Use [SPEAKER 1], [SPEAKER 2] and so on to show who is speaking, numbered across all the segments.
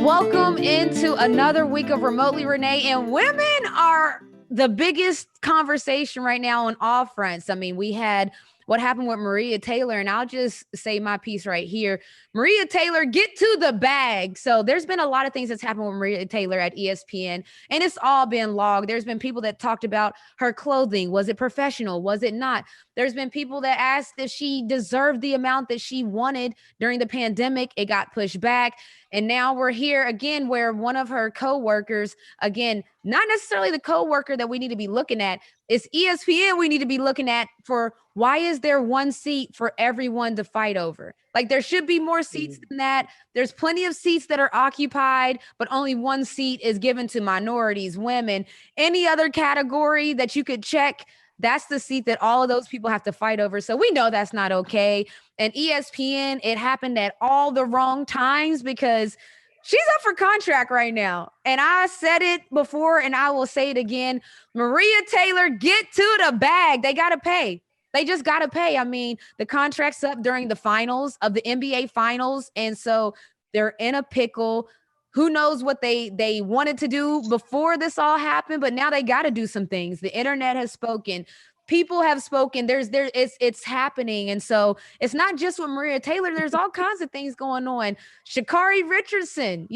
[SPEAKER 1] Welcome into another week of Remotely Renee, and women are the biggest conversation right now on all fronts. I mean, we had what happened with Maria Taylor, and I'll just say my piece right here. Maria Taylor, get to the bag. So there's been a lot of things that's happened with Maria Taylor at ESPN, and it's all been logged. There's been people that talked about her clothing. Was it professional? Was it not? There's been people that asked if she deserved the amount that she wanted during the pandemic. It got pushed back. And now we're here again where one of her coworkers, again, not necessarily the coworker that we need to be looking at, it's ESPN we need to be looking at for why is there one seat for everyone to fight over? Like there should be more seats than that. There's plenty of seats that are occupied, but only one seat is given to minorities, women, any other category that you could check. That's the seat that all of those people have to fight over. So we know that's not okay. And ESPN, it happened at all the wrong times because she's up for contract right now. And I said it before and I will say it again. Maria Taylor, get to the bag. They got to pay. They just got to pay. I mean, the contract's up during the finals of the NBA finals. And so they're in a pickle. Who knows what they wanted to do before this all happened, but now they got to do some things. The internet has spoken. People have spoken. It's happening. And so it's not just with Maria Taylor. There's all kinds of things going on. Sha'Carri Richardson,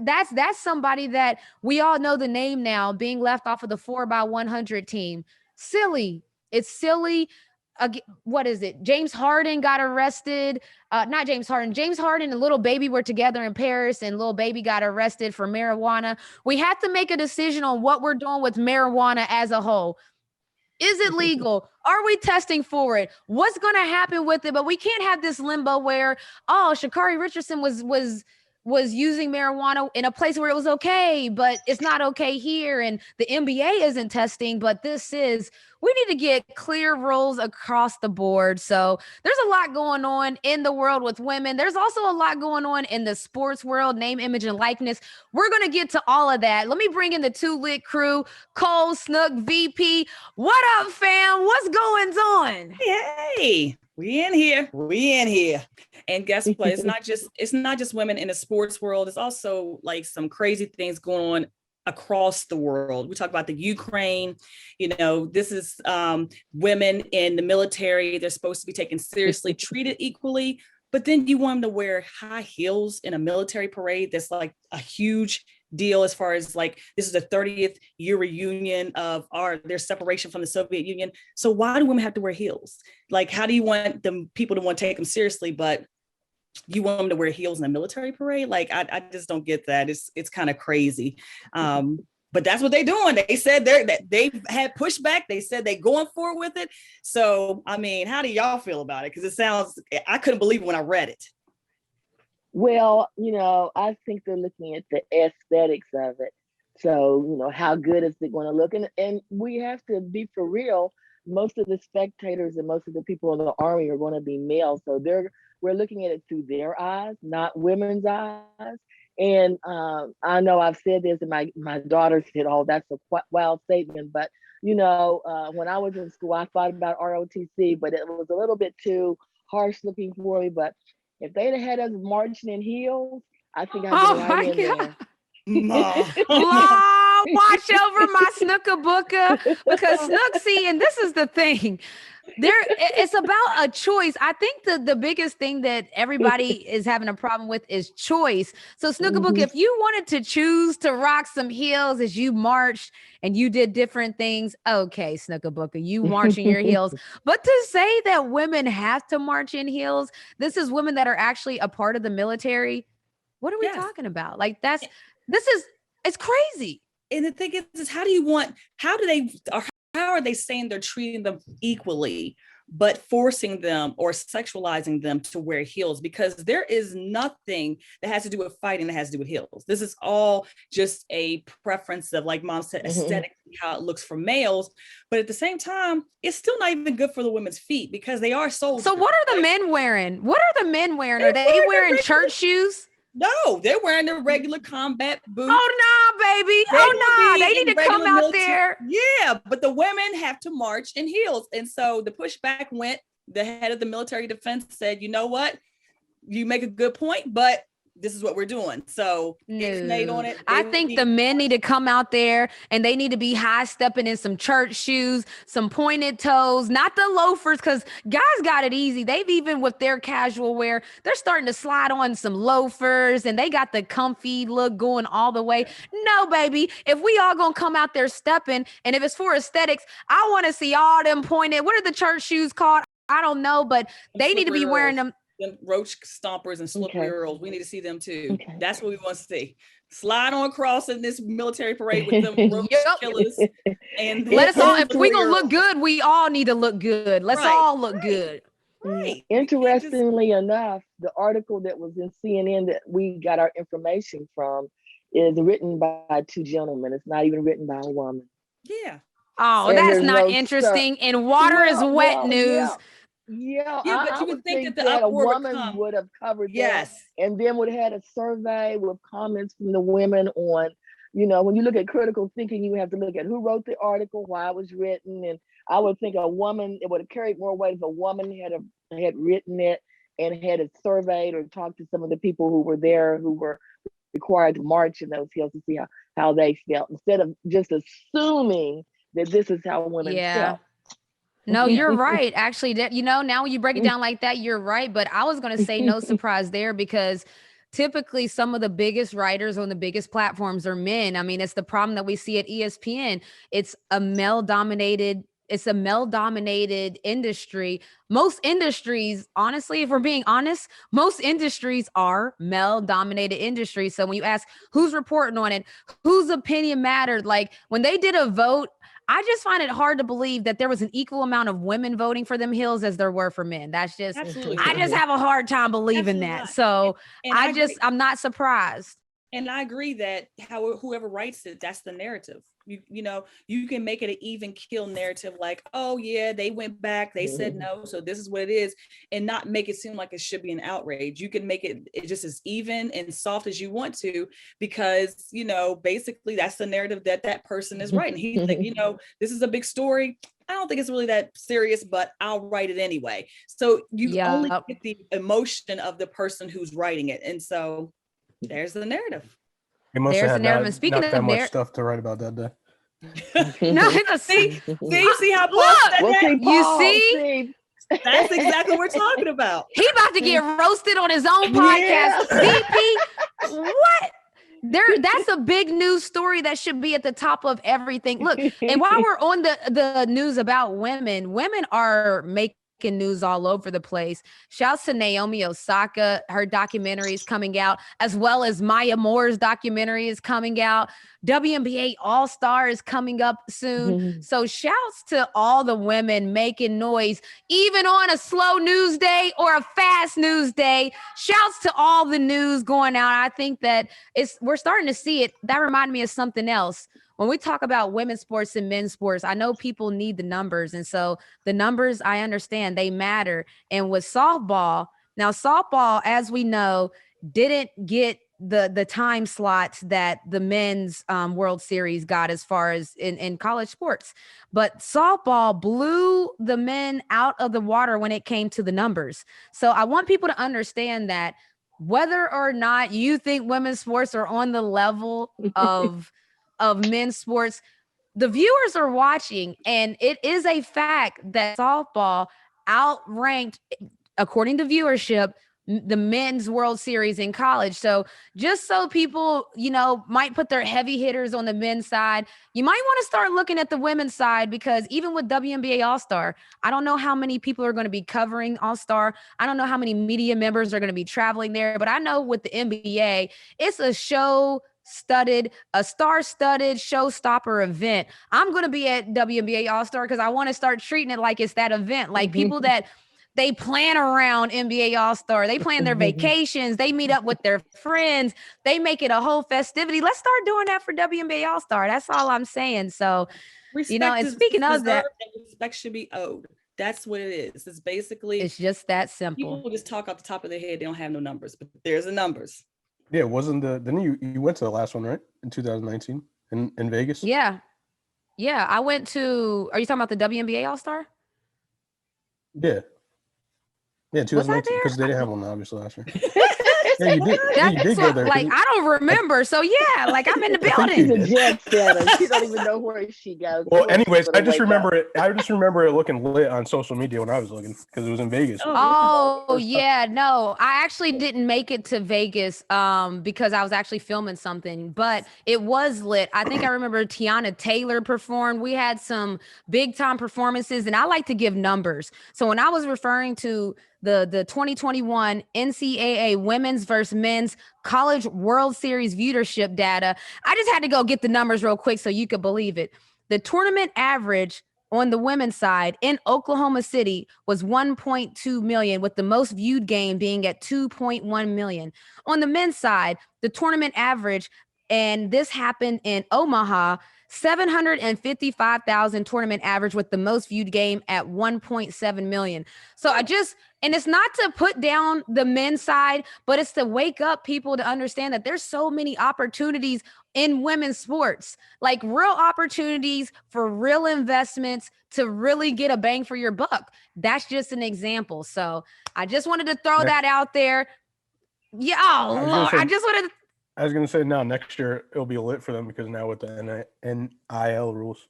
[SPEAKER 1] that's somebody that we all know the name now, being left off of the 4x100 team. Silly. It's silly. What is it? James Harden got arrested. Not James Harden. James Harden and Little Baby were together in Paris, and Little Baby got arrested for marijuana. We have to make a decision on what we're doing with marijuana as a whole. Is it legal? Are we testing for it? What's going to happen with it? But we can't have this limbo where, Sha'Carri Richardson was using marijuana in a place where it was okay, but it's not okay here. And the NBA isn't testing, but we need to get clear rules across the board. So there's a lot going on in the world with women. There's also a lot going on in the sports world, name, image, and likeness. We're going to get to all of that. Let me bring in the Two Lit crew, Cole, Snook, VP. What up, fam? What's going on?
[SPEAKER 2] Hey, we in here. And guess what? It's not just women in the sports world. It's also like some crazy things going on across the world. We talk about the Ukraine, this is women in the military. They're supposed to be taken seriously, treated equally, but then you want them to wear high heels in a military parade. That's like a huge deal as far as like, this is the 30th year reunion of their separation from the Soviet Union. So why do women have to wear heels? Like, how do you want them people to want to take them seriously, but you want them to wear heels in a military parade? Like, I just don't get that. It's kind of crazy. But that's what they're doing. They said they've had pushback. They said they're going forward with it. So, I mean, how do y'all feel about it? Because I couldn't believe it when I read it.
[SPEAKER 3] Well, I think they're looking at the aesthetics of it. So, how good is it going to look? And we have to be for real. Most of the spectators and most of the people in the Army are going to be male. So we're looking at it through their eyes, not women's eyes. And I know I've said this, and my daughter said, "Oh, that's a wild statement." But when I was in school, I thought about ROTC, but it was a little bit too harsh looking for me. But if they'd have had us marching in heels, I think I'd be right in there.
[SPEAKER 1] Watch over my Snooka Booka, because Snook, and this is the thing. It's about a choice. I think the biggest thing that everybody is having a problem with is choice. So Snooka Booka, if you wanted to choose to rock some heels as you marched and you did different things, okay, Snooka Booka, you march in your heels. But to say that women have to march in heels, this is women that are actually a part of the military. What are we talking about? Like it's crazy.
[SPEAKER 2] And the thing is how are they saying they're treating them equally, but forcing them or sexualizing them to wear heels? Because there is nothing that has to do with fighting that has to do with heels. This is all just a preference of, like Mom said, aesthetically, how it looks for males. But at the same time, it's still not even good for the women's feet because they are soldiers.
[SPEAKER 1] So what are the men wearing? Are they wearing church shoes?
[SPEAKER 2] No, they're wearing their regular combat boots.
[SPEAKER 1] Oh, no, baby. They need to come out there.
[SPEAKER 2] Yeah, but the women have to march in heels. And so the pushback went, the head of the military defense said, you know what? You make a good point, but this is what we're doing. So ixnay on it.
[SPEAKER 1] I think the men need to come out there and they need to be high stepping in some church shoes, some pointed toes, not the loafers, because guys got it easy. They've even with their casual wear, they're starting to slide on some loafers and they got the comfy look going all the way. No, baby, if we all gonna come out there stepping, and if it's for aesthetics, I want to see all them pointed. What are the church shoes called? I don't know, but they need to be wearing them.
[SPEAKER 2] Roach stompers and slippery earls. We need to see them too. That's what we want to see. Slide on across in this military parade with them roach killers. And
[SPEAKER 1] let us all, if we're going to look good, we all need to look good. Let's all look good.
[SPEAKER 3] Right. Interestingly enough, the article that was in CNN that we got our information from is written by two gentlemen. It's not even written by a woman.
[SPEAKER 2] Yeah.
[SPEAKER 1] Oh, and that's not interesting. And water is wet news.
[SPEAKER 3] Yeah,
[SPEAKER 2] but you would think that
[SPEAKER 3] a woman would have covered that, and then would have had a survey with comments from the women on, when you look at critical thinking, you have to look at who wrote the article, why it was written, and I would think a woman, it would have carried more weight if a woman had written it and had it surveyed or talked to some of the people who were there, who were required to march in those hills to see how they felt, instead of just assuming that this is how women felt.
[SPEAKER 1] No, you're right. Actually, that now when you break it down like that, you're right. But I was going to say no surprise there, because typically some of the biggest writers on the biggest platforms are men. I mean, it's the problem that we see at ESPN. It's a male-dominated industry. Most industries, honestly, if we're being honest, most industries are male-dominated industries. So when you ask who's reporting on it, whose opinion mattered, like when they did a vote, I just find it hard to believe that there was an equal amount of women voting for them hills as there were for men. That's just, I just have a hard time believing that. So I'm not surprised.
[SPEAKER 2] And I agree that whoever writes it, that's the narrative. You can make it an even kill narrative, like, oh yeah, they went back, they said no, so this is what it is, and not make it seem like it should be an outrage. You can make it just as even and soft as you want to, because basically that's the narrative that person is writing. He's like, this is a big story. I don't think it's really that serious, but I'll write it anyway. So you only get the emotion of the person who's writing it, and so there's the narrative.
[SPEAKER 4] He must have had not that much stuff to write about that day.
[SPEAKER 1] No, see
[SPEAKER 2] how Paul said that?
[SPEAKER 1] You see?
[SPEAKER 2] That's exactly what we're talking about.
[SPEAKER 1] He about to get roasted on his own podcast. VP, what? That's a big news story that should be at the top of everything. Look, and while we're on the news about women are making news all over the place. Shouts to Naomi Osaka. Her documentary is coming out, as well as Maya Moore's documentary is coming out. WNBA All-Star is coming up soon. So shouts to all the women making noise, even on a slow news day or a fast news day. Shouts to all the news going out. I think that we're starting to see it. That reminded me of something else. When we talk about women's sports and men's sports, I know people need the numbers. And so the numbers, I understand, they matter. And with softball, as we know, didn't get the time slots that the men's World Series got as far as in college sports. But softball blew the men out of the water when it came to the numbers. So I want people to understand that whether or not you think women's sports are on the level of men's sports, the viewers are watching, and it is a fact that softball outranked, according to viewership, the men's World Series in college. So just so people, might put their heavy hitters on the men's side, you might want to start looking at the women's side, because even with WNBA All-Star, I don't know how many people are going to be covering All-Star. I don't know how many media members are going to be traveling there, but I know with the NBA, it's a star-studded showstopper event. I'm going to be at WNBA All-Star because I want to start treating it like it's that event. Like people that they plan around NBA All-Star, they plan their vacations, they meet up with their friends, they make it a whole festivity. Let's start doing that for WNBA All-Star. That's all I'm saying. So, and speaking of that,
[SPEAKER 2] respect should be owed. That's what it is. It's
[SPEAKER 1] just that simple.
[SPEAKER 2] People just talk off the top of their head. They don't have no numbers, but there's the numbers.
[SPEAKER 4] Yeah, didn't you went to the last one, right? In 2019 in Vegas?
[SPEAKER 1] Yeah. I went to, are you talking about the WNBA All-Star?
[SPEAKER 4] Yeah. Yeah, 2019, because they didn't have one obviously last year. Yeah, you did. Yeah, you
[SPEAKER 1] That's
[SPEAKER 4] did go
[SPEAKER 1] what,
[SPEAKER 4] there.
[SPEAKER 1] like, I don't remember. So yeah, like I'm in the
[SPEAKER 4] I think you
[SPEAKER 1] building.
[SPEAKER 3] She's a jet setter. She don't even know where she goes.
[SPEAKER 4] Well,
[SPEAKER 3] She wants
[SPEAKER 4] anyways,
[SPEAKER 3] people to
[SPEAKER 4] I just
[SPEAKER 3] wake up.
[SPEAKER 4] remember it. I just remember it looking lit on social media when I was looking because it was in Vegas.
[SPEAKER 2] Oh,
[SPEAKER 1] Oh
[SPEAKER 4] First time.
[SPEAKER 1] yeah, no, I actually didn't make it to Vegas because I was actually filming something, but it was lit. I think I remember Tiana Taylor performed. We had some big time performances, and I like to give numbers. So when I was referring to the 2021 NCAA women's versus men's college World Series viewership data, I just had to go get the numbers real quick so you could believe it. The tournament average on the women's side in Oklahoma City was 1.2 million, with the most viewed game being at 2.1 million. On the men's side, the tournament average, and this happened in Omaha, 755,000 tournament average, with the most viewed game at 1.7 million. So and it's not to put down the men's side, but it's to wake up people to understand that there's so many opportunities in women's sports, like real opportunities for real investments to really get a bang for your buck. That's just an example. So I just wanted to throw that out there. Yeah, oh Lord, I just wanted to.
[SPEAKER 4] I was gonna say now next year it'll be lit for them because now with the NIL rules.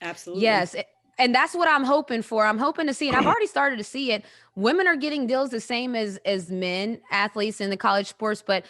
[SPEAKER 2] absolutely.
[SPEAKER 1] Yes. And that's what I'm hoping for. I'm hoping to see, and I've already started to see it. Women are getting deals the same as men athletes in the college sports, but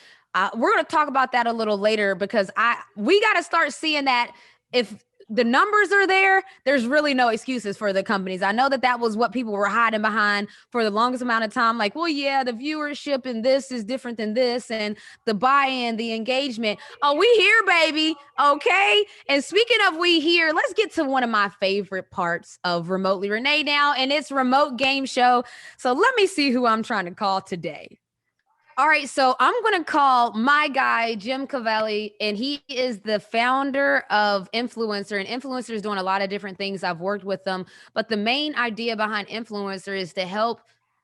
[SPEAKER 1] we're going to talk about that a little later because we got to start seeing that if the numbers are there, there's really no excuses for the companies. I know that was what people were hiding behind for the longest amount of time. Like, well, yeah, the viewership and this is different than this, and the buy-in, the engagement. Oh, we here, baby. Okay. And speaking of we here, let's get to one of my favorite parts of Remotely Renee now, and it's remote game show. So let me see who I'm trying to call today. All right, so I'm going to call my guy, Jim Cavelli, and he is the founder of Influencer, and Influencer is doing a lot of different things. I've worked with them, but the main idea behind Influencer is to help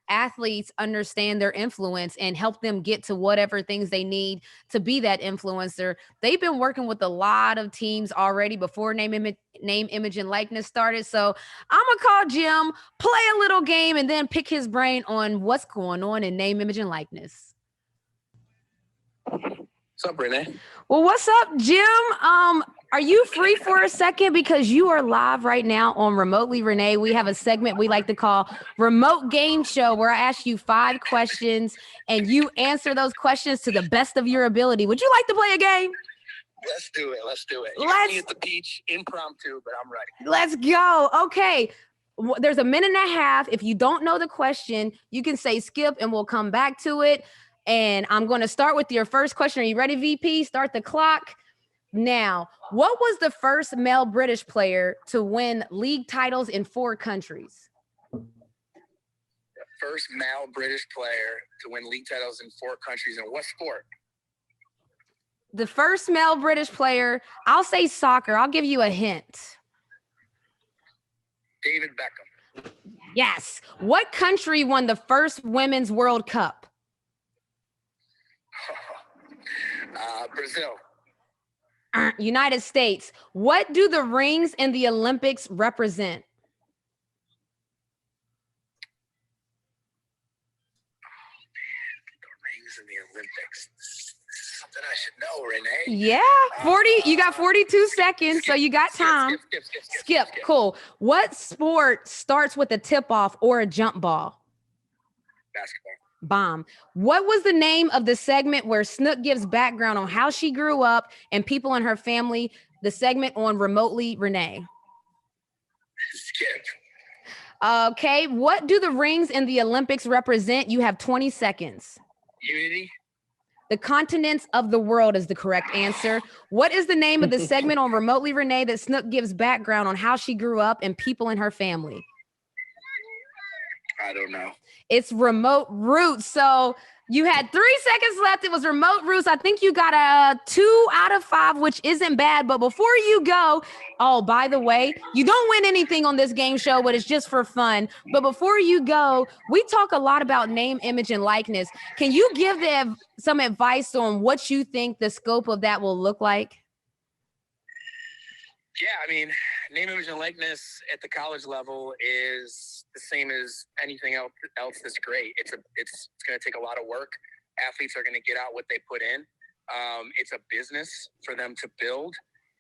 [SPEAKER 1] athletes understand their influence and help them get to whatever things they need to be that influencer. They've been working with a lot of teams already before name, image, and likeness started. So I'm going to call Jim, play a little game, and then pick his brain on what's going on in name, image, and likeness.
[SPEAKER 5] What's up, Renee?
[SPEAKER 1] Well, what's up, Jim? Are you free for a second? Because you are live right now on Remotely Renee. We have a segment we like to call Remote Game Show, where I ask you 5 questions and you answer those questions to the best of your ability. Would you like to play a game?
[SPEAKER 5] Let's do it. Let's do it. You can see at the beach, impromptu, but I'm ready.
[SPEAKER 1] Let's go. Okay. There's a minute and a half. If you don't know the question, you can say skip and we'll come back to it. And I'm going to start with your first question. Are you ready, VP? Start the clock. Now, what was the first male British player to win league titles in 4 countries?
[SPEAKER 5] The first male British player to win league titles in 4 countries. In what sport?
[SPEAKER 1] The first male British player, I'll say soccer. I'll give you a hint.
[SPEAKER 5] David Beckham.
[SPEAKER 1] Yes. What country won the first Women's World Cup?
[SPEAKER 5] Brazil.
[SPEAKER 1] United States. What do the rings in the Olympics represent?
[SPEAKER 5] The rings in the Olympics. Something I should know, Renee.
[SPEAKER 1] Yeah, 40. You got 42 seconds, so you got time. Skip. Cool. What sport starts with a tip-off or a jump ball?
[SPEAKER 5] Basketball.
[SPEAKER 1] Bomb. What was the name of the segment where Snook gives background on how she grew up and people in her family? The segment on Remotely Renee.
[SPEAKER 5] Skip.
[SPEAKER 1] Okay. What do the rings in the Olympics represent? You have 20 seconds.
[SPEAKER 5] Unity.
[SPEAKER 1] The continents of the world is the correct answer. What is the name of the segment on Remotely Renee that Snook gives background on how she grew up and people in her family?
[SPEAKER 5] I don't know.
[SPEAKER 1] It's Remote Roots. So you had 3 seconds left. It was Remote Roots. I think you got a 2 out of 5, which isn't bad. But before you go, oh, by the way, you don't win anything on this game show, but it's just for fun. But before you go, we talk a lot about name, image, and likeness. Can you give them some advice on what you think the scope of that will look like?
[SPEAKER 5] Yeah, I mean, name, image, and likeness at the college level is the same as anything else that's great. It's going to take a lot of work. athletes are going to get out what they put in. It's a business for them to build.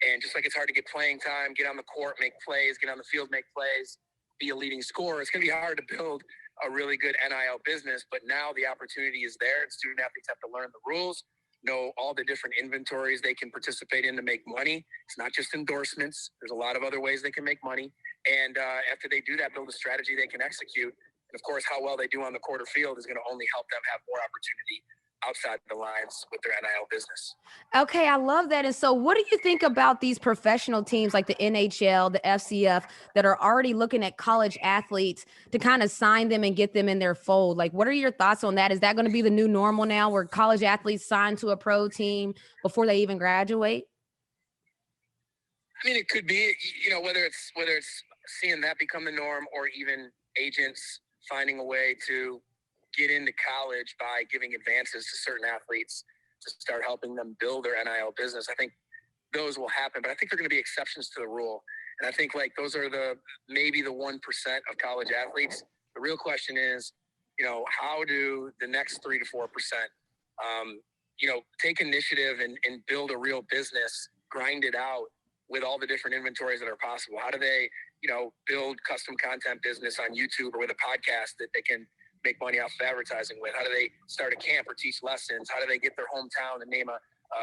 [SPEAKER 5] And just like it's hard to get playing time, get on the court, make plays, get on the field, make plays, be a leading scorer, it's going to be hard to build a really good NIL business. But now the opportunity is there, and student athletes have to learn the rules, know all the different inventories they can participate in to make money. It's not just endorsements. There's a lot of other ways they can make money. And after they do that, build a strategy they can execute. And of course, how well they do on the court or field is going to only help them have more opportunity outside the lines with their NIL business.
[SPEAKER 1] Okay, I love that. And so what do you think about these professional teams like the NHL, the FCF, that are already looking at college athletes to kind of sign them and get them in their fold? Like, what are your thoughts on that? Is that going to be the new normal now, where college athletes sign to a pro team before they even graduate?
[SPEAKER 5] I mean, it could be, whether it's seeing that become the norm, or even agents finding a way to get into college by giving advances to certain athletes to start helping them build their NIL business. I think those will happen, but I think there are going to be exceptions to the rule. And I think those are maybe the 1% of college athletes. The real question is, how do the next 3 to 4%, take initiative and build a real business, grind it out with all the different inventories that are possible? How do they, build custom content business on YouTube or with a podcast that they can make money off of advertising with? How do they start a camp or teach lessons? How do they get their hometown and name a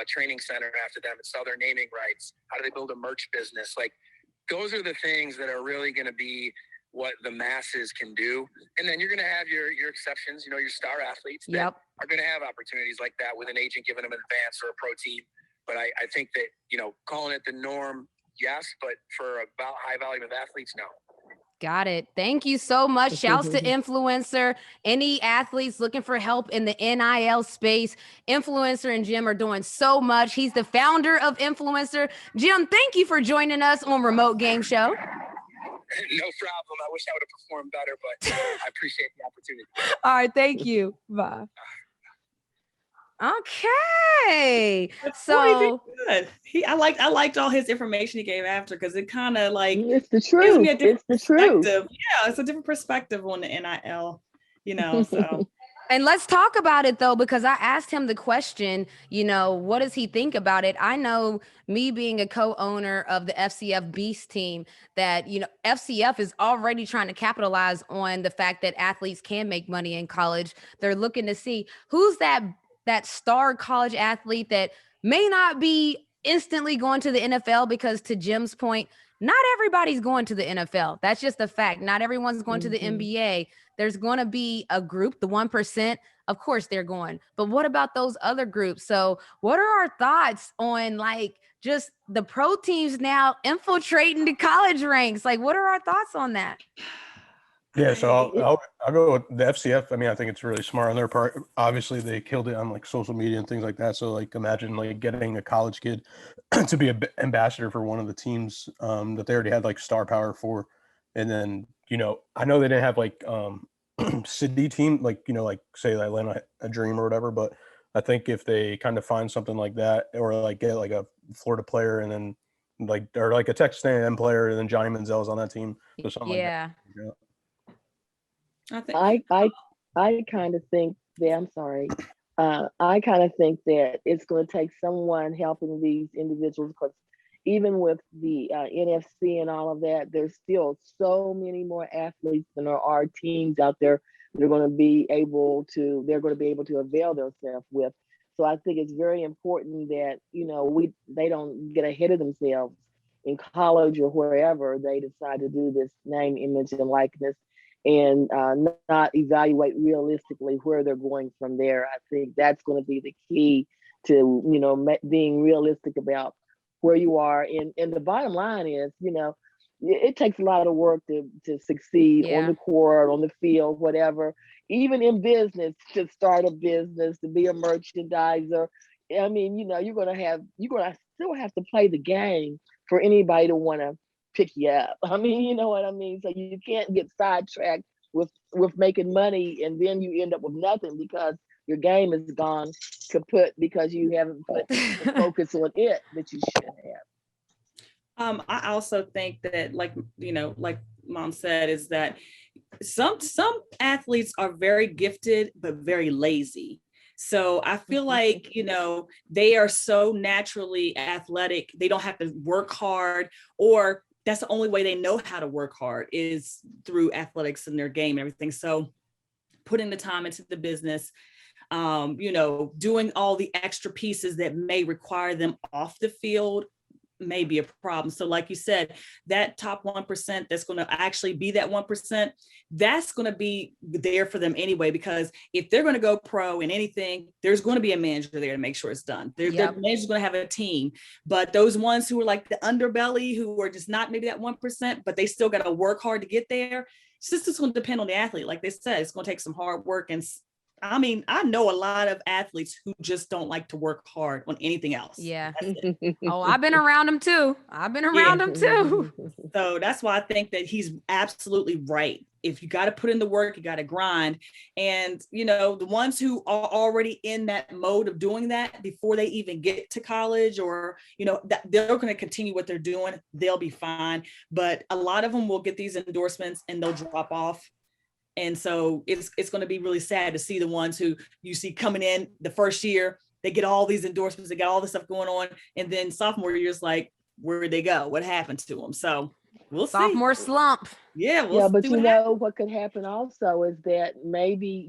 [SPEAKER 5] training center after them and sell their naming rights? How do they build a merch business? Those are the things that are really going to be what the masses can do. And then you're going to have your exceptions, your star athletes that are going to have opportunities like that with an agent giving them an advance or a pro team. But I think that, calling it the norm, yes, but for about high volume of athletes, no.
[SPEAKER 1] Got it. Thank you so much. Shouts to Influencer. Any athletes looking for help in the NIL space, Influencer and Jim are doing so much. He's the founder of Influencer. Jim, thank you for joining us on Remote Game Show.
[SPEAKER 5] No problem. I wish I would have performed better, but I appreciate the opportunity.
[SPEAKER 1] All right. Thank you. Bye. Okay. So
[SPEAKER 2] good. I liked all his information he gave after, because it kind of
[SPEAKER 3] it's the
[SPEAKER 2] gives
[SPEAKER 3] truth.
[SPEAKER 2] me a different
[SPEAKER 3] It's the truth.
[SPEAKER 2] perspective. Yeah, it's a different perspective on the NIL, so.
[SPEAKER 1] And let's talk about it, though, because I asked him the question, what does he think about it? I know, me being a co-owner of the FCF Beast team, that, FCF is already trying to capitalize on the fact that athletes can make money in college. They're looking to see who's that star college athlete that may not be instantly going to the NFL, because to Jim's point, not everybody's going to the NFL. That's just a fact. Not everyone's going to the NBA. There's going to be a group, the 1%, of course they're going. But what about those other groups? So what are our thoughts on just the pro teams now infiltrating the college ranks? What are our thoughts on that?
[SPEAKER 4] Yeah, so I'll go with the FCF. I mean, I think it's really smart on their part. Obviously, they killed it on social media and things like that. So imagine getting a college kid to be an ambassador for one of the teams that they already had star power for. And then, I know they didn't have city team, say Atlanta a Dream or whatever, but I think if they kind of find something like that, or get a Florida player and then or a Texas A&M player and then Johnny Manziel's on that team. So something like that.
[SPEAKER 3] I kind of think that, I'm sorry. I kind of think that it's going to take someone helping these individuals, because even with the NFC and all of that, there's still so many more athletes than there are teams out there they're going to be able to avail themselves with. So I think it's very important that, they don't get ahead of themselves in college or wherever they decide to do this name, image, and likeness, and not evaluate realistically where they're going from there. I think that's going to be the key to, being realistic about where you are. And the bottom line is, it takes a lot of work to succeed on the court, on the field, whatever, even in business, to start a business, to be a merchandiser. I mean, you're going to still have to play the game for anybody to want to pick you up. I mean, you know what I mean? So you can't get sidetracked with making money, and then you end up with nothing because your game is gone kaput because you haven't put the focus on it that you should have.
[SPEAKER 2] I also think that, like Mom said, is that some athletes are very gifted but very lazy. So I feel like, they are so naturally athletic. They don't have to work hard, or that's the only way they know how to work hard is through athletics in their game and everything. So putting the time into the business, doing all the extra pieces that may require them off the field may be a problem. So like you said, that top 1% that's going to actually be that 1%, that's going to be there for them anyway, because if they're going to go pro in anything, there's going to be a manager there to make sure it's done. Their manager's going to have a team. But those ones who are like the underbelly, who are just not maybe that 1%, but they still got to work hard to get there, it's just going to depend on the athlete. Like they said, it's going to take some hard work. And I mean, I know a lot of athletes who just don't like to work hard on anything else.
[SPEAKER 1] Yeah. Oh, I've been around them too.
[SPEAKER 2] So that's why I think that he's absolutely right. If you got to put in the work, you got to grind. And, the ones who are already in that mode of doing that before they even get to college, or, that they're going to continue what they're doing, they'll be fine. But a lot of them will get these endorsements and they'll drop off. And so it's going to be really sad to see the ones who you see coming in the first year, they get all these endorsements, they got all this stuff going on. And then sophomore year is like, where did they go? What happened to them? So we'll see.
[SPEAKER 1] Sophomore slump.
[SPEAKER 2] Yeah.
[SPEAKER 3] But what could happen also is that maybe,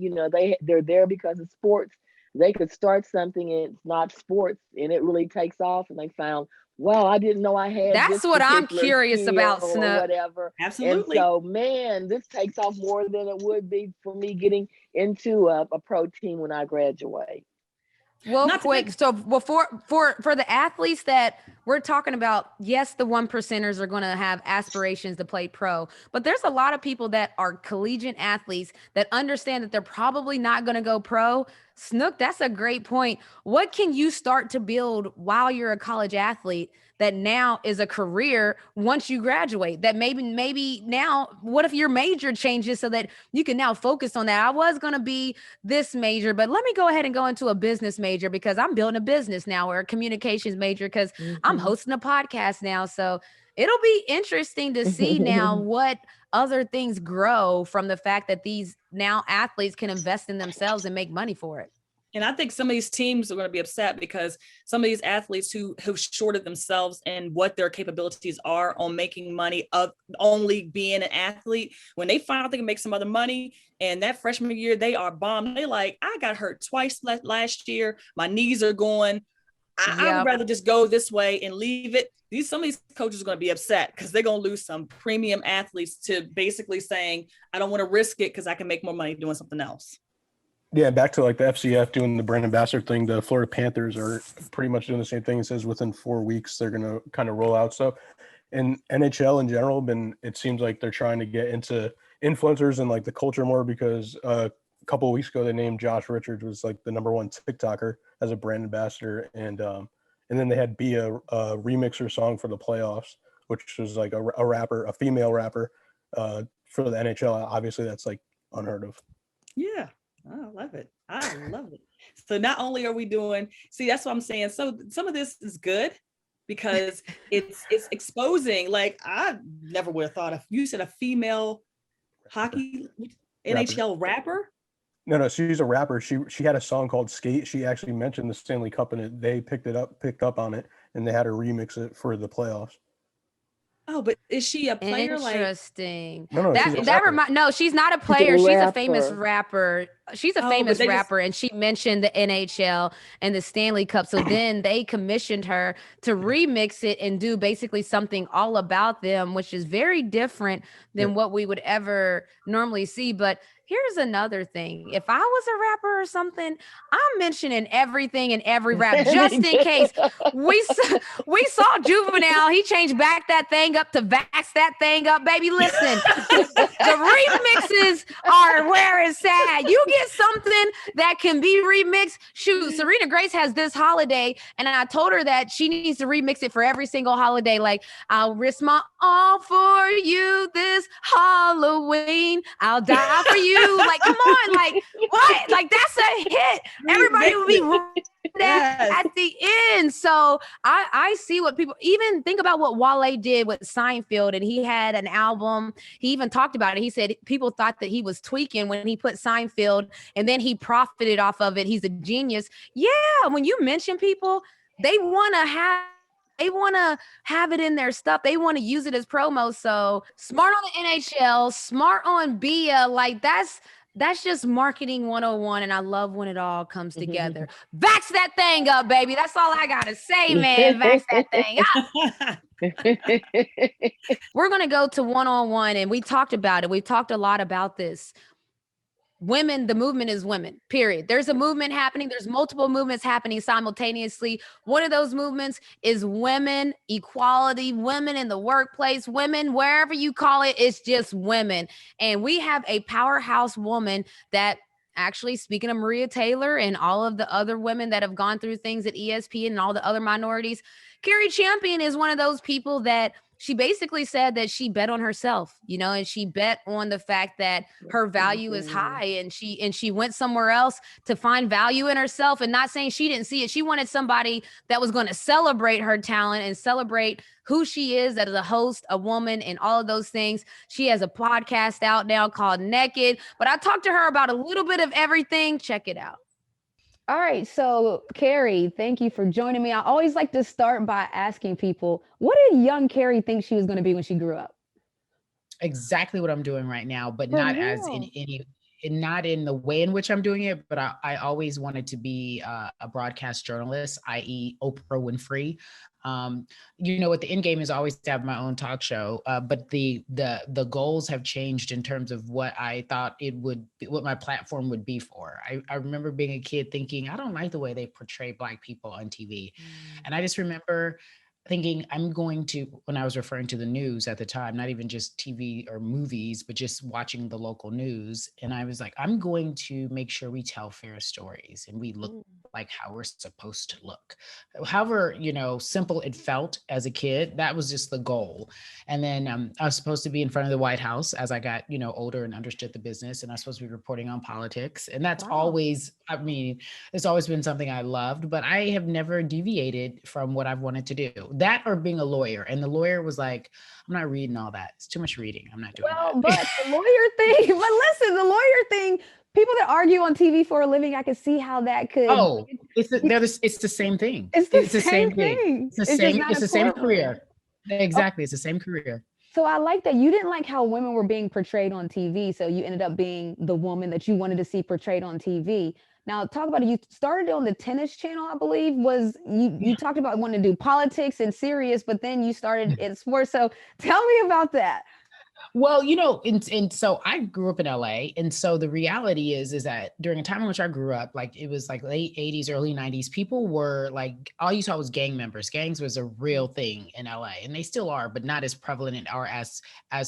[SPEAKER 3] they're there because of sports. They could start something and it's not sports and it really takes off, and they found, wow, I didn't know I had.
[SPEAKER 1] That's what I'm curious about, Snook.
[SPEAKER 3] Whatever.
[SPEAKER 2] Absolutely.
[SPEAKER 3] And so, man, this takes off more than it would be for me getting into a pro team when I graduate.
[SPEAKER 1] Well, so before for the athletes that we're talking about, yes, the 1%ers are going to have aspirations to play pro, but there's a lot of people that are collegiate athletes that understand that they're probably not going to go pro. Snook, that's a great point. What can you start to build while you're a college athlete that now is a career once you graduate? That maybe now, what if your major changes so that you can now focus on that? I was going to be this major, but let me go ahead and go into a business major because I'm building a business now, or a communications major because I'm hosting a podcast now. So it'll be interesting to see now what other things grow from the fact that these now athletes can invest in themselves and make money for it.
[SPEAKER 2] And I think some of these teams are going to be upset because some of these athletes who shorted themselves and what their capabilities are on making money of only being an athlete, when they find out they can make some other money, and that freshman year they are bombed. They like, I got hurt twice last year. My knees are going. I would rather just go this way and leave it. Some of these coaches are going to be upset because they're going to lose some premium athletes to basically saying, I don't want to risk it because I can make more money doing something else.
[SPEAKER 4] Yeah, back to like the FCF doing the brand ambassador thing. The Florida Panthers are pretty much doing the same thing. It says within 4 weeks they're going to kind of roll out stuff. And NHL in general, it seems like they're trying to get into influencers and like the culture more, because a couple of weeks ago they named Josh Richards was like the number one TikToker as a brand ambassador, and then they had a remixer song for the playoffs, which was like a female rapper for the NHL. Obviously, that's like unheard of.
[SPEAKER 2] Yeah. I love it. So not only are we doing, that's what I'm saying. So some of this is good because it's exposing, like I never would have thought of, you said a female hockey NHL rapper?
[SPEAKER 4] No, she's a rapper. She had a song called Skate. She actually mentioned the Stanley Cup in it. They picked up on it, and they had her remix it for the playoffs.
[SPEAKER 2] Oh, but is she a player?
[SPEAKER 1] Interesting.
[SPEAKER 4] No,
[SPEAKER 1] she's not a player. She's a famous rapper. She's a famous rapper, and she mentioned the NHL and the Stanley Cup. So then they commissioned her to remix it and do basically something all about them, which is very different than what we would ever normally see. But here's another thing. If I was a rapper or something, I'm mentioning everything in every rap, just in case. We saw Juvenile. He changed Back That Thing Up to Vax That Thing Up. Baby, listen. The remixes are where it's at. You get something that can be remixed. Shoot, Serena Grace has this holiday, and I told her that she needs to remix it for every single holiday. Like, I'll risk my all for you this Halloween. I'll die for you. Like, come on, like what? Like, that's a hit. Everybody would be that
[SPEAKER 2] Yes.
[SPEAKER 1] at the end. So I see what people even think about what Wale did with Seinfeld, and he had an album. He even talked about it. He said people thought that he was tweaking when he put Seinfeld, and then he profited off of it. He's a genius. Yeah, when you mention people, they want to have it in their stuff. They want to use it as promo. So smart on the NHL, smart on Bia. Like that's just marketing 101. And I love when it all comes together. Vax that thing up, baby. That's all I got to say, man. Vax that thing up. We're going to go to one-on-one, and we talked about it. We've talked a lot about this. Women, the movement is women, period. There's a movement happening. There's multiple movements happening simultaneously. One of those movements is women equality, women in the workplace, women, wherever you call it, it's just women. And we have a powerhouse woman that actually, speaking of Maria Taylor and all of the other women that have gone through things at ESPN and all the other minorities, Carrie Champion is one of those people that she basically said that she bet on herself, and she bet on the fact that her value is high, and she went somewhere else to find value in herself, and not saying she didn't see it. She wanted somebody that was going to celebrate her talent and celebrate who she is as a host, a woman, and all of those things. She has a podcast out now called Naked, but I talked to her about a little bit of everything. Check it out. All right. So, Carrie, thank you for joining me. I always like to start by asking people, what did young Carrie think she was going to be when she grew up?
[SPEAKER 6] Exactly what I'm doing right now, but not as in any, not in the way in which I'm doing it, but I always wanted to be a broadcast journalist, i.e. Oprah Winfrey. What the end game is always to have my own talk show, but the goals have changed in terms of what I thought what my platform would be for. I remember being a kid thinking, I don't like the way they portray Black people on TV. And I just remember thinking when I was referring to the news at the time, not even just TV or movies, but just watching the local news. And I was like, I'm going to make sure we tell fair stories and we look like how we're supposed to look. However, simple it felt as a kid, that was just the goal. And then I was supposed to be in front of the White House as I got, older and understood the business. And I was supposed to be reporting on politics. And that's always, it's always been something I loved, but I have never deviated from what I've wanted to do. That or being a lawyer. And the lawyer was like, I'm not reading all that. It's too much reading. I'm not doing that.
[SPEAKER 1] But the lawyer thing, but listen, the lawyer thing, people that argue on TV for a living, I can see how that could.
[SPEAKER 6] Oh, it's the same thing.
[SPEAKER 1] It's the same thing.
[SPEAKER 6] It's the same career. Exactly. It's the same career.
[SPEAKER 1] So I like that you didn't like how women were being portrayed on TV. So you ended up being the woman that you wanted to see portrayed on TV. Now, talk about it. You started on the tennis channel, I believe. You talked about wanting to do politics and serious, but then you started in sports. So tell me about that.
[SPEAKER 6] Well, and so I grew up in LA. And so the reality is that during a time in which I grew up, like it was like late 80s, early 90s, people were like, all you saw was gang members. Gangs was a real thing in LA, and they still are, but not as prevalent or as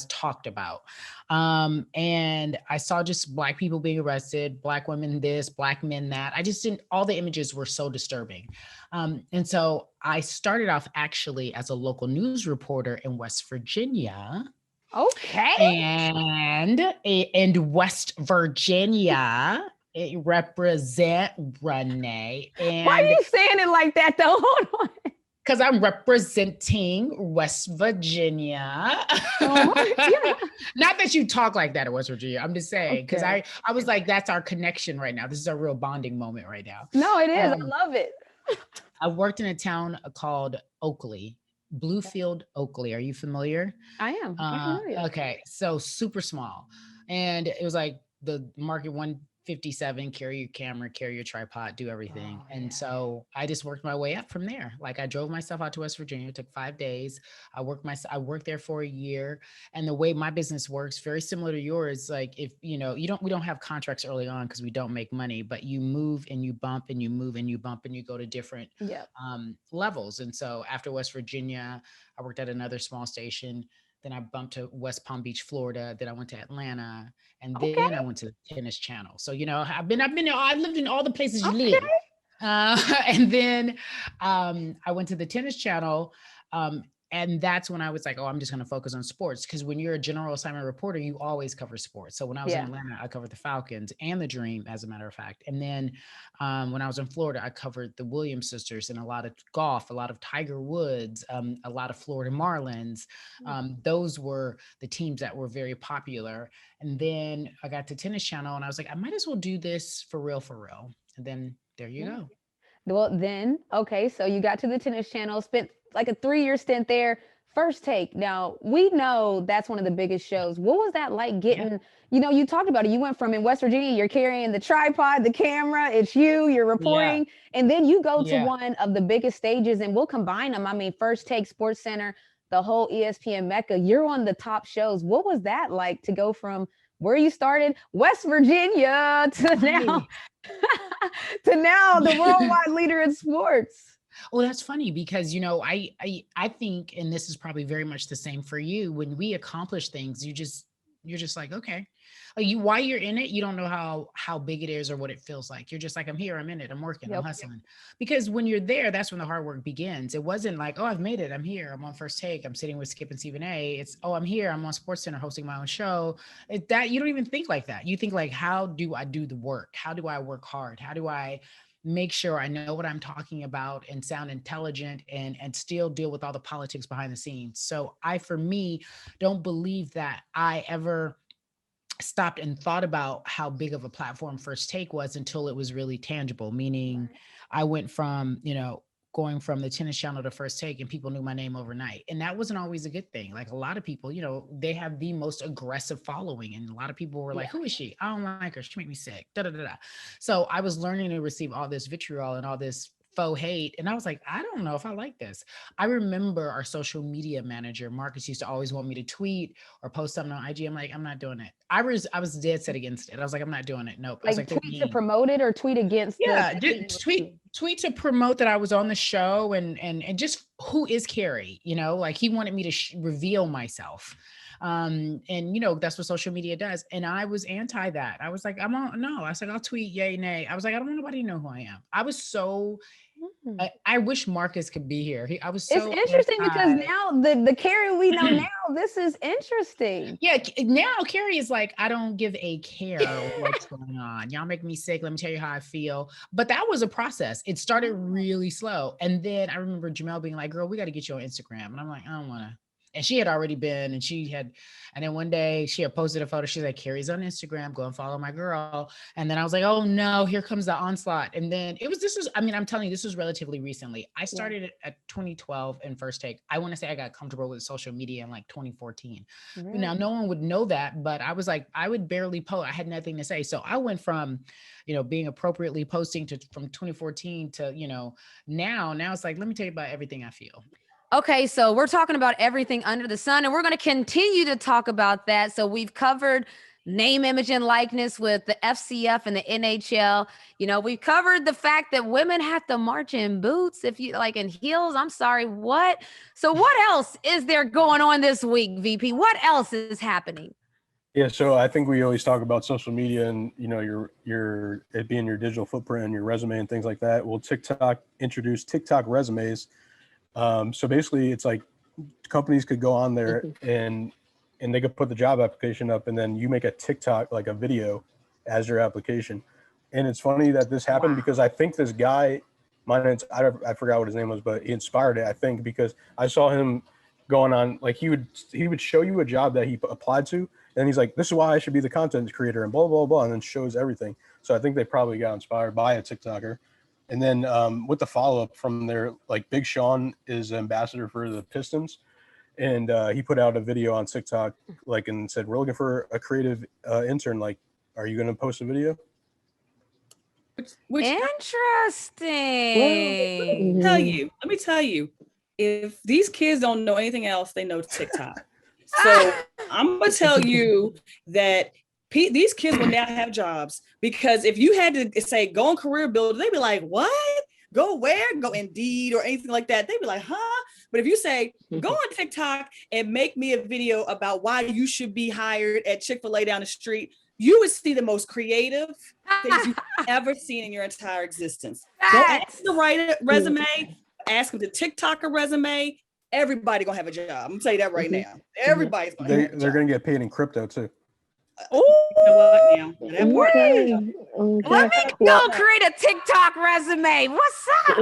[SPEAKER 6] talked about. And I saw just Black people being arrested, Black women this, Black men that. I just didn't, all the images were so disturbing. And so I started off actually as a local news reporter in West Virginia.
[SPEAKER 1] Okay.
[SPEAKER 6] And West Virginia, it represent Renee. And
[SPEAKER 1] why are you saying it like that though? Hold on.
[SPEAKER 6] Because I'm representing West Virginia.
[SPEAKER 1] Yeah.
[SPEAKER 6] Not that you talk like that in West Virginia. I'm just saying, because I was like, that's our connection right now. This is a real bonding moment right now.
[SPEAKER 1] No, it is. I love it.
[SPEAKER 6] I worked in a town called Oakley. Bluefield, Oakley. Are you familiar?
[SPEAKER 1] I am. I'm familiar.
[SPEAKER 6] Okay. So super small. And it was like the market 157, carry your camera, carry your tripod, do everything. So I just worked my way up from there. Like I drove myself out to West Virginia. It took 5 days. I worked there for a year. And the way my business works, very similar to yours, like if, we don't have contracts early on because we don't make money, but you move and you bump and you move and you bump and you go to different levels. And so after West Virginia, I worked at another small station. Then I bumped to West Palm Beach, Florida. Then I went to Atlanta, and then I went to the Tennis Channel. So I've lived in all the places you live. And then I went to the Tennis Channel, And that's when I was like, oh, I'm just going to focus on sports. Because when you're a general assignment reporter, you always cover sports. So when I was in Atlanta, I covered the Falcons and the Dream, as a matter of fact. And then when I was in Florida, I covered the Williams sisters and a lot of golf, a lot of Tiger Woods, a lot of Florida Marlins. Those were the teams that were very popular. And then I got to Tennis Channel and I was like, I might as well do this for real, for real. And then there you go.
[SPEAKER 1] Well, then, okay, so you got to the Tennis Channel, spent like a 3-year stint there. First Take. Now, we know that's one of the biggest shows. What was that like getting, you know, you talked about it. You went from in West Virginia, you're carrying the tripod, the camera, it's you're reporting, and then you go to one of the biggest stages, and we'll combine them. I mean, First Take, Sports Center, the whole ESPN Mecca, you're on the top shows. What was that like to go from where you started, West Virginia, to now, to now the worldwide leader in sports?
[SPEAKER 6] Well, that's funny because, you know, I think, and this is probably very much the same for you, when we accomplish things, you're just like, okay, like while you're in it, you don't know how big it is or what it feels like. You're just like, I'm here, I'm in it, I'm working, I'm hustling. Because when you're there, that's when the hard work begins. It wasn't like, oh, I've made it, I'm here, I'm on First Take, I'm sitting with Skip and Stephen A. It's, oh, I'm here, I'm on Sports Center hosting my own show. That you don't even think like that. You think like, how do I do the work? How do I work hard? How do I make sure I know what I'm talking about and sound intelligent and still deal with all the politics behind the scenes? So for me, don't believe that I ever stopped and thought about how big of a platform First Take was until it was really tangible, meaning I went from, you know, going from the Tennis Channel to First Take and people knew my name overnight. And that wasn't always a good thing. Like a lot of people, you know, they have the most aggressive following. And a lot of people were like, who is she? I don't like her. She make me sick. Da, da, da, da. So I was learning to receive all this vitriol and all this faux hate. And I was like, I don't know if I like this. I remember our social media manager, Marcus, used to always want me to tweet or post something on IG. I'm like, I'm not doing it. I was dead set against it. I was like, I'm not doing it. Nope. I was
[SPEAKER 1] like tweet to promote it or tweet against?
[SPEAKER 6] Tweet to promote that I was on the show and just who is Carrie, you know, like he wanted me to reveal myself. And you know, that's what social media does. And I was anti that. I was like, I said, I'll tweet yay, nay. I was like, I don't want nobody to know who I am. I was so, I wish Marcus could be here. I was so
[SPEAKER 1] It's interesting because now the Carrie we know now, this is interesting.
[SPEAKER 6] Yeah, now Carrie is like, I don't give a care what's going on. Y'all make me sick. Let me tell you how I feel. But that was a process. It started really slow. And then I remember Jamel being like, girl, we got to get you on Instagram. And I'm like, I don't want to. And she had already been, and then one day she had posted a photo. She's like, Carrie's on Instagram, go and follow my girl. And then I was like, oh no, here comes the onslaught. And then I'm telling you, this was relatively recently. I started at 2012 in First Take. I want to say I got comfortable with social media in like 2014. Right. Now, no one would know that, but I was like, I would barely post. I had nothing to say. So I went from, you know, being appropriately posting from 2014 to, you know, now it's like, let me tell you about everything I feel.
[SPEAKER 1] Okay, so we're talking about everything under the sun, and we're going to continue to talk about that. So we've covered name, image, and likeness with the FCF and the NHL. You know, we've covered the fact that women have to march in boots, if you like, in heels. I'm sorry, what? So what else is there going on this week, VP? What else is happening?
[SPEAKER 4] Yeah, so I think we always talk about social media and, you know, your it being your digital footprint and your resume and things like that. Well, TikTok introduced TikTok resumes. So basically it's like companies could go on there and they could put the job application up, and then you make a TikTok, like a video as your application. And it's funny that this happened because I think this guy, I forgot what his name was, but he inspired it, I think, because I saw him going on, like he would show you a job that he applied to, and he's like, this is why I should be the content creator and blah, blah, blah, and then shows everything. So I think they probably got inspired by a TikToker. And then with the follow-up from there, like Big Sean is ambassador for the Pistons. And he put out a video on TikTok, like, and said, we're looking for a creative intern. Like, are you going to post a video?
[SPEAKER 1] Interesting.
[SPEAKER 2] Well, let me tell you, if these kids don't know anything else, they know TikTok. So I'm going to tell you that these kids will now have jobs, because if you had to say, go on Career Builder, they'd be like, what? Go where? Go Indeed or anything like that. They'd be like, huh? But if you say, go on TikTok and make me a video about why you should be hired at Chick-fil-A down the street, you would see the most creative things you've ever seen in your entire existence. Don't ask them to write a resume, ask them to TikTok a resume, everybody gonna have a job. I'm gonna tell you that right now. Everybody's gonna have a
[SPEAKER 4] They're
[SPEAKER 2] job.
[SPEAKER 4] gonna get paid in crypto too.
[SPEAKER 2] You know what now? That part.
[SPEAKER 3] Okay.
[SPEAKER 1] Let me go create a TikTok resume. What's up?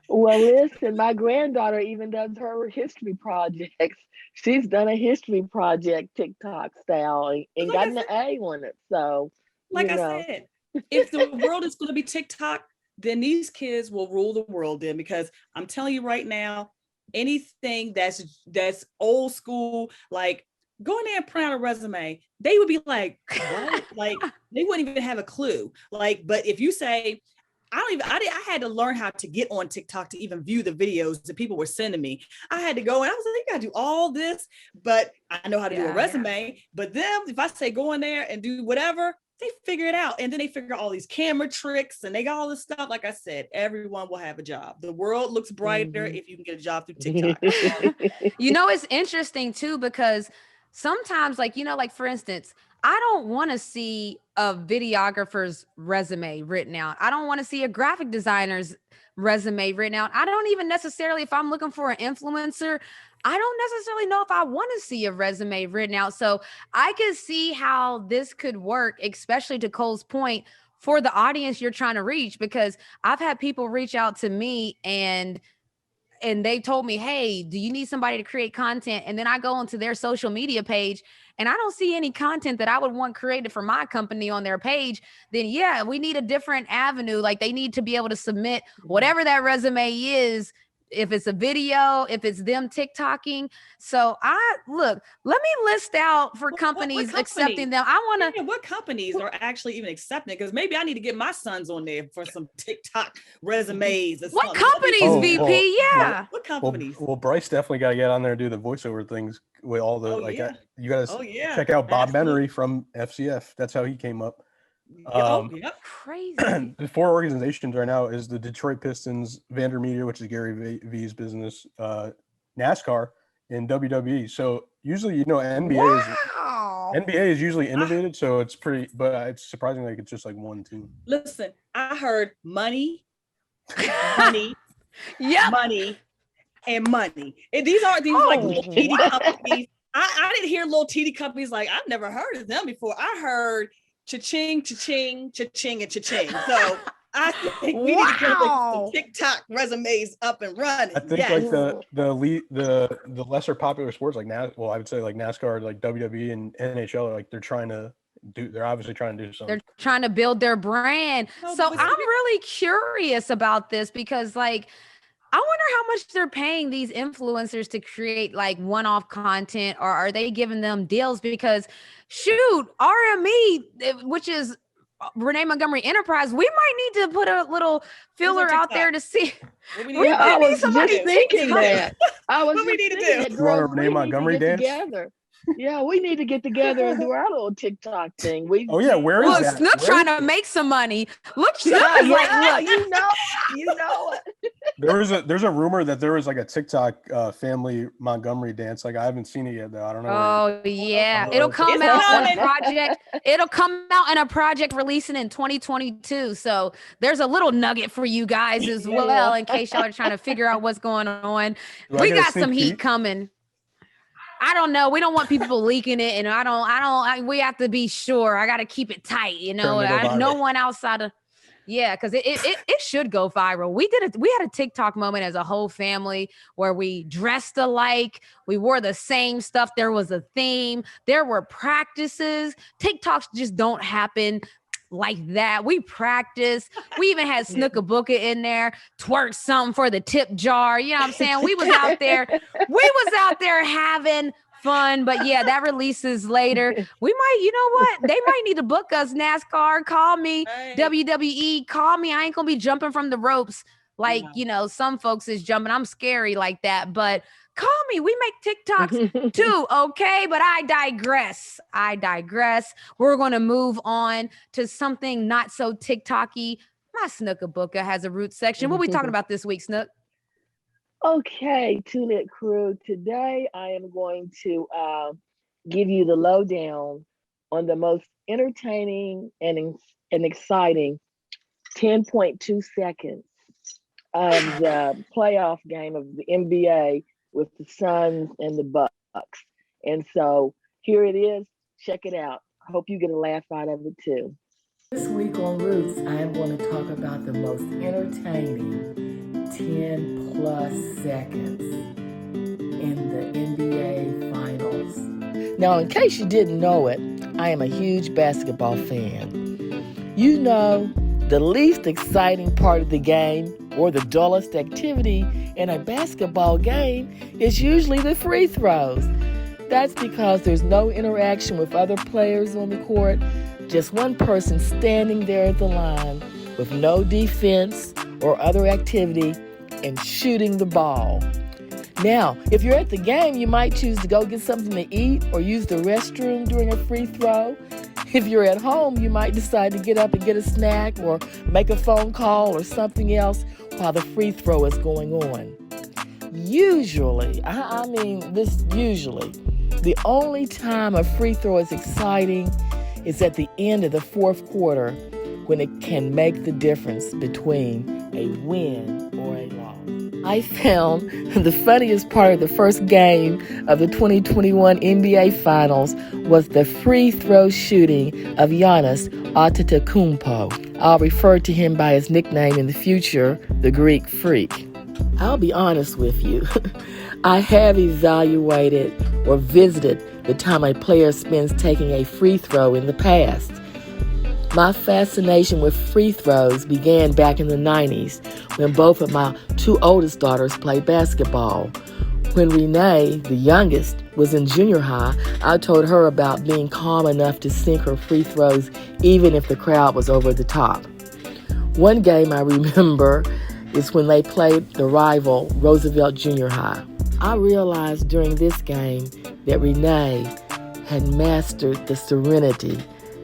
[SPEAKER 3] Well, listen, my granddaughter even does her history projects. She's done a history project TikTok style and
[SPEAKER 2] Like I
[SPEAKER 3] gotten an A on it. So,
[SPEAKER 2] Like
[SPEAKER 3] you
[SPEAKER 2] I
[SPEAKER 3] know.
[SPEAKER 2] said, if the world is going to be TikTok, then these kids will rule the world then, because I'm telling you right now, anything that's old school, like go in there and print out a resume, they would be like, what? Like they wouldn't even have a clue. Like, but if you say, I had to learn how to get on TikTok to even view the videos that people were sending me. I had to go and I was like, you gotta do all this, but I know how to do a resume. But them, if I say go in there and do whatever, they figure it out. And then they figure out all these camera tricks and they got all this stuff. Like I said, everyone will have a job. The world looks brighter if you can get a job through TikTok.
[SPEAKER 1] It's interesting too, because sometimes, like, like for instance, I don't want to see a videographer's resume written out. I don't want to see a graphic designer's resume written out. I don't even necessarily, if I'm looking for an influencer, I don't necessarily know if I want to see a resume written out. So I could see how this could work, especially to Cole's point, for the audience you're trying to reach, because I've had people reach out to me and they told me, hey, do you need somebody to create content? And then I go onto their social media page and I don't see any content that I would want created for my company on their page. Then yeah, we need a different avenue. Like they need to be able to submit whatever that resume is, if it's a video, if it's them TikToking. So let me list out for companies accepting them. I want to.
[SPEAKER 2] What companies are actually even accepting? Because maybe I need to get my sons on there for some TikTok resumes.
[SPEAKER 1] What companies, VP?
[SPEAKER 2] What companies?
[SPEAKER 4] Well, Bryce definitely got to get on there and do the voiceover things with all the you got to check out Bob Menery from FCF. That's how he came up.
[SPEAKER 1] Crazy.
[SPEAKER 4] The 4 organizations right now is the Detroit Pistons, VaynerMedia, which is Gary V's business, NASCAR, and WWE. So usually, NBA is usually innovated, so it's pretty, but it's surprising like it's just like one team.
[SPEAKER 2] Listen, I heard money, money, and money. And these aren't these like little teeny companies. I didn't hear little teeny companies like I've never heard of them before. I heard cha-ching, cha-ching, cha-ching, and cha-ching. So I think we need to get some TikTok resumes up and running.
[SPEAKER 4] I think like the lesser popular sports like I would say like NASCAR, like WWE and NHL, like they're obviously trying to do something.
[SPEAKER 1] They're trying to build their brand. So I'm really curious about this because like I wonder how much they're paying these influencers to create like one-off content, or are they giving them deals? Because shoot, RME, which is Renee Montgomery Enterprise, we might need to put a little filler out there to see.
[SPEAKER 3] I was just thinking that. What
[SPEAKER 2] we need to do?
[SPEAKER 4] You want a Renee Montgomery dance?
[SPEAKER 3] Together. Yeah, we need to get together and do our little TikTok thing.
[SPEAKER 4] Where is that?
[SPEAKER 1] Snook trying to make some money. Look, Snook is
[SPEAKER 3] look, you know it.
[SPEAKER 4] There's a rumor that there was like a TikTok family Montgomery dance. Like I haven't seen it yet though. I don't know.
[SPEAKER 1] Oh yeah, it'll come out in a project. It'll come out in a project releasing in 2022. So there's a little nugget for you guys as well, in case y'all are trying to figure out what's going on. We got some heat coming. I don't know. We don't want people leaking it, and we have to be sure. I got to keep it tight, no one outside of, because it should go viral. We had a TikTok moment as a whole family where we dressed alike. We wore the same stuff. There was a theme. There were practices. TikToks just don't happen like that. We practice. We even had Snookabuka in there, twerk something for the tip jar. You know what I'm saying? We was out there having fun. But yeah, that releases later. We might, they might need to book us. NASCAR, call me. WWE, call me. I ain't gonna be jumping from the ropes like some folks is jumping. I'm scary like that, but call me. We make TikToks too, okay? But I digress. We're going to move on to something not so TikTok-y. My Snookabuka has a root section. What are we talking about this week, Snook?
[SPEAKER 3] Okay, Two-Lit Crew. Today, I am going to give you the lowdown on the most entertaining and exciting 10.2 seconds of the playoff game of the NBA with the Suns and the Bucks. And so here it is. Check it out. I hope you get a laugh out of it too.
[SPEAKER 7] This week on Roots, I am going to talk about the most entertaining 10 plus seconds in the NBA Finals. Now, in case you didn't know it, I am a huge basketball fan. You know, the least exciting part of the game, or the dullest activity in a basketball game, is usually the free throws. That's because there's no interaction with other players on the court, just one person standing there at the line with no defense or other activity and shooting the ball. Now, if you're at the game, you might choose to go get something to eat or use the restroom during a free throw. If you're at home, you might decide to get up and get a snack or make a phone call or something else while the free throw is going on. Usually, the only time a free throw is exciting is at the end of the fourth quarter, when it can make the difference between a win or a loss. I found the funniest part of the first game of the 2021 NBA Finals was the free throw shooting of Giannis Antetokounmpo. I'll refer to him by his nickname in the future, the Greek Freak. I'll be honest with you. I have evaluated or visited the time a player spends taking a free throw in the past. My fascination with free throws began back in the 90s when both of my two oldest daughters played basketball. When Renee, the youngest, was in junior high, I told her about being calm enough to sink her free throws even if the crowd was over the top. One game I remember is when they played the rival Roosevelt Junior High. I realized during this game that Renee had mastered the serenity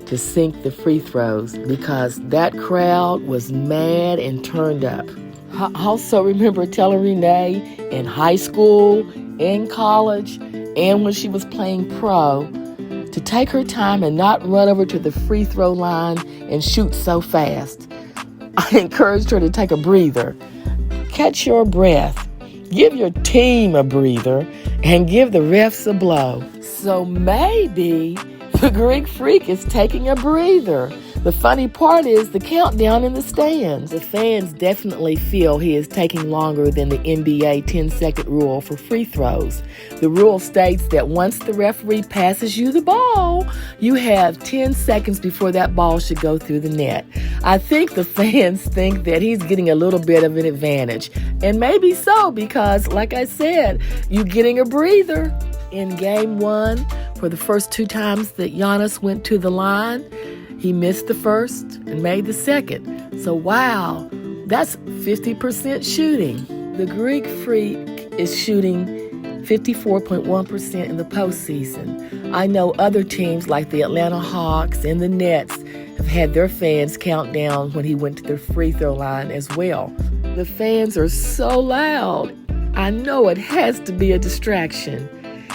[SPEAKER 7] to sink the free throws because that crowd was mad and turned up. I also remember telling Renee in high school, in college, and when she was playing pro, to take her time and not run over to the free throw line and shoot so fast. I encouraged her to take a breather, catch your breath, give your team a breather, and give the refs a blow. So maybe the Greek Freak is taking a breather. The funny part is the countdown in the stands. The fans definitely feel he is taking longer than the NBA 10-second rule for free throws. The rule states that once the referee passes you the ball, you have 10 seconds before that ball should go through the net. I think the fans think that he's getting a little bit of an advantage. And maybe so, because, like I said, you're getting a breather. In game one, for the first two times that Giannis went to the line, he missed the first and made the second. So wow, that's 50% shooting. The Greek Freak is shooting 54.1% in the postseason. I know other teams like the Atlanta Hawks and the Nets have had their fans count down when he went to the free throw line as well. The fans are so loud. I know it has to be a distraction.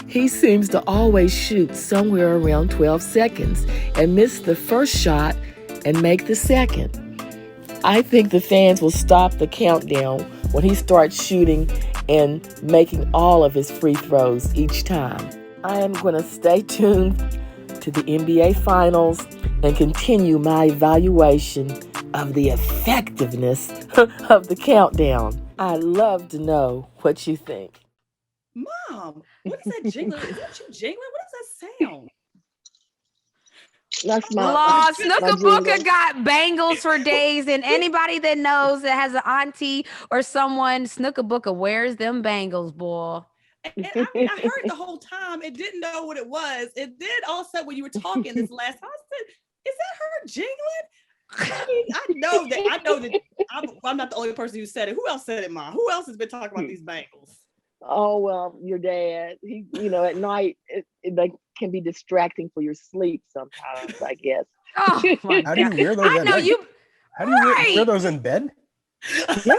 [SPEAKER 7] He seems to always shoot somewhere around 12 seconds and miss the first shot and make the second. I think the fans will stop the countdown when he starts shooting and making all of his free throws each time. I am going to stay tuned to the NBA Finals and continue my evaluation of the effectiveness of the countdown. I'd love to know what you think.
[SPEAKER 2] Mom, what is that jingling? Is that you jingling? What does that sound?
[SPEAKER 3] That's my
[SPEAKER 1] Law,
[SPEAKER 3] my
[SPEAKER 1] Snooker
[SPEAKER 3] jingle.
[SPEAKER 1] Booker got bangles for days, and anybody that knows that has an auntie or someone, Snooker Booker wears them bangles, boy.
[SPEAKER 2] And I mean, I heard the whole time. It didn't know what it was. It did all of a sudden when you were talking this last time. I said, "Is that her jingling?" I mean, I know that I'm not the only person who said it. Who else said it, Mom? Who else has been talking about these bangles?
[SPEAKER 3] Oh, well, your dad, he, at night, they can be distracting for your sleep sometimes, I guess.
[SPEAKER 1] Oh my
[SPEAKER 4] How do you
[SPEAKER 1] God.
[SPEAKER 4] wear those
[SPEAKER 1] I
[SPEAKER 4] at
[SPEAKER 1] know
[SPEAKER 4] night?
[SPEAKER 1] you.
[SPEAKER 4] How do you
[SPEAKER 1] Right.
[SPEAKER 4] wear those in bed?
[SPEAKER 3] Yeah.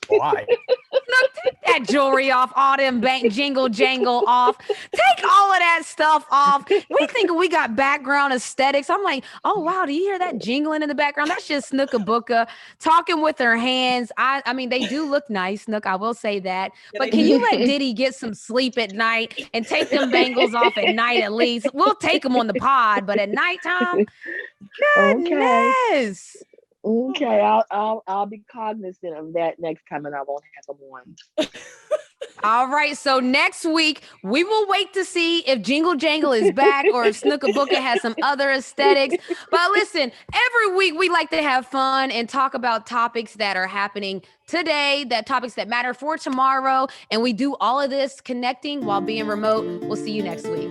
[SPEAKER 4] Why?
[SPEAKER 1] Look, that jewelry off, all them jingle jangle off. Take all of that stuff off. We think we got background aesthetics. I'm like, oh wow, do you hear that jingling in the background? That's just Snooka Booka talking with her hands. I mean, they do look nice, Snook. I will say that. But can you let Diddy get some sleep at night and take them bangles off at night at least? We'll take them on the pod, but at nighttime, goodness.
[SPEAKER 3] Okay, I'll be cognizant of that next time, and I won't have them on.
[SPEAKER 1] All right, so next week we will wait to see if Jingle Jangle is back or if Snooka Booka has some other aesthetics. But listen, every week we like to have fun and talk about topics that are happening today, topics that matter for tomorrow, and we do all of this connecting while being remote. We'll see you next week.